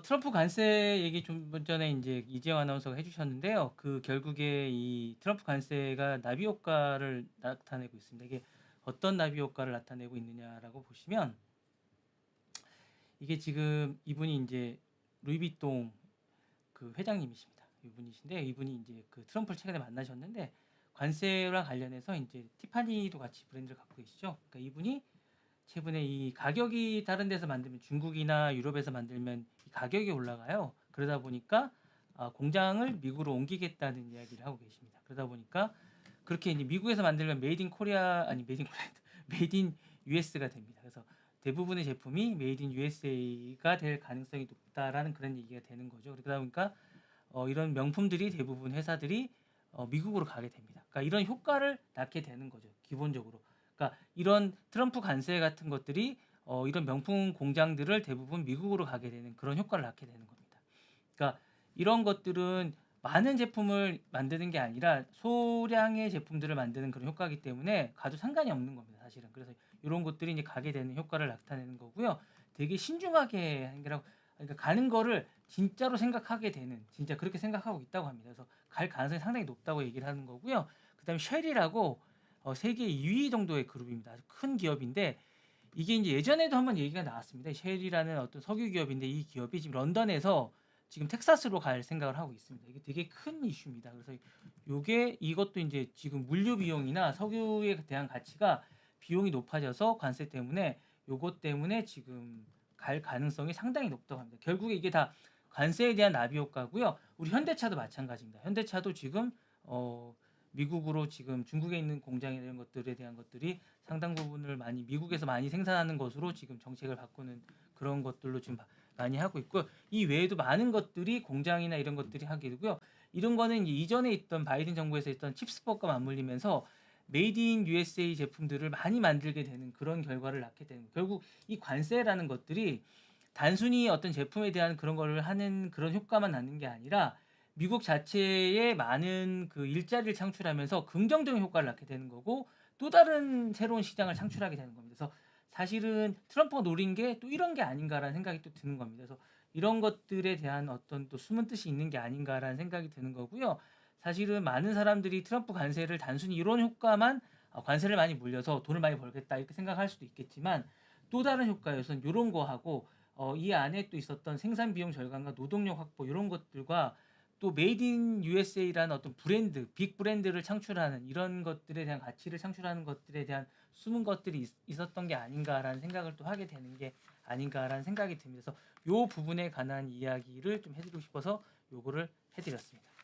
트럼프 관세 얘기 좀 전에 이제 이재영 아나운서가 해주셨는데요. 그 결국에 이 트럼프 관세가 나비 효과를 나타내고 있습니다. 이게 어떤 나비 효과를 나타내고 있느냐라고 보시면 이게 지금 이분이 이제 루이비통 그 회장님이십니다. 이분이신데 이분이 이제 그 트럼프를 최근에 만나셨는데 관세와 관련해서 이제 티파니도 같이 브랜드를 갖고 계시죠. 그러니까 이분이 최근에 이 가격이 다른 데서 만들면 중국이나 유럽에서 만들면 이 가격이 올라가요. 그러다 보니까 공장을 미국으로 옮기겠다는 이야기를 하고 계십니다. 그러다 보니까 그렇게 이제 미국에서 만들면 메이드 인 코리아 아니 메이드 인 코리아 메이드 인 US가 됩니다. 그래서 대부분의 제품이 메이드 인 USA가 될 가능성이 높다라는 그런 얘기가 되는 거죠. 그러다 보니까 이런 명품들이 대부분 회사들이 미국으로 가게 됩니다. 그러니까 이런 효과를 낳게 되는 거죠. 기본적으로. 그러니까 이런 트럼프 관세 같은 것들이 이런 명품 공장들을 대부분 미국으로 가게 되는 그런 효과를 낳게 되는 겁니다. 그러니까 이런 것들은 많은 제품을 만드는 게 아니라 소량의 제품들을 만드는 그런 효과이기 때문에 가도 상관이 없는 겁니다, 사실은. 그래서 이런 것들이 이제 가게 되는 효과를 나타내는 거고요. 되게 신중하게 하는 게라고, 그러니까 가는 거를 진짜로 생각하게 되는, 진짜 그렇게 생각하고 있다고 합니다. 그래서 갈 가능성이 상당히 높다고 얘기를 하는 거고요. 그다음에 쉘이라고 세계 2위 정도의 그룹입니다. 아주 큰 기업인데 이게 이제 예전에도 한번 얘기가 나왔습니다. 쉘이라는 어떤 석유 기업인데 이 기업이 지금 런던에서 지금 텍사스로 갈 생각을 하고 있습니다. 이게 되게 큰 이슈입니다. 그래서 이것도 이제 지금 물류 비용이나 석유에 대한 가치가 비용이 높아져서 관세 때문에 요것 때문에 지금 갈 가능성이 상당히 높다고 합니다. 결국에 이게 다 관세에 대한 나비 효과고요. 우리 현대차도 마찬가지입니다. 현대차도 지금 미국으로 지금 중국에 있는 공장에 이런 것들에 대한 것들이 상당 부분을 많이 미국에서 많이 생산하는 것으로 지금 정책을 바꾸는 그런 것들로 지금 많이 하고 있고, 이 외에도 많은 것들이 공장이나 이런 것들이 하게 되고요. 이런 거는 이전에 있던 바이든 정부에서 있던 칩스법과 맞물리면서 메이드 인 USA 제품들을 많이 만들게 되는 그런 결과를 낳게 되는, 결국 이 관세라는 것들이 단순히 어떤 제품에 대한 그런 거를 하는 그런 효과만 낳는 게 아니라 미국 자체에 많은 그 일자리를 창출하면서 긍정적인 효과를 낳게 되는 거고, 또 다른 새로운 시장을 창출하게 되는 겁니다. 그래서 사실은 트럼프가 노린 게 또 이런 게 아닌가라는 생각이 또 드는 겁니다. 그래서 이런 것들에 대한 어떤 또 숨은 뜻이 있는 게 아닌가라는 생각이 드는 거고요. 사실은 많은 사람들이 트럼프 관세를 단순히 이런 효과만 관세를 많이 물려서 돈을 많이 벌겠다 이렇게 생각할 수도 있겠지만, 또 다른 효과에서는 이런 거하고 이 안에 또 있었던 생산 비용 절감과 노동력 확보 이런 것들과 또 메이드 인 USA라는 어떤 브랜드, 빅 브랜드를 창출하는 이런 것들에 대한 가치를 창출하는 것들에 대한 숨은 것들이 있었던 게 아닌가라는 생각을 또 하게 되는 게 아닌가라는 생각이 듭니다. 그래서 이 부분에 관한 이야기를 좀 해드리고 싶어서 요거를 해드렸습니다.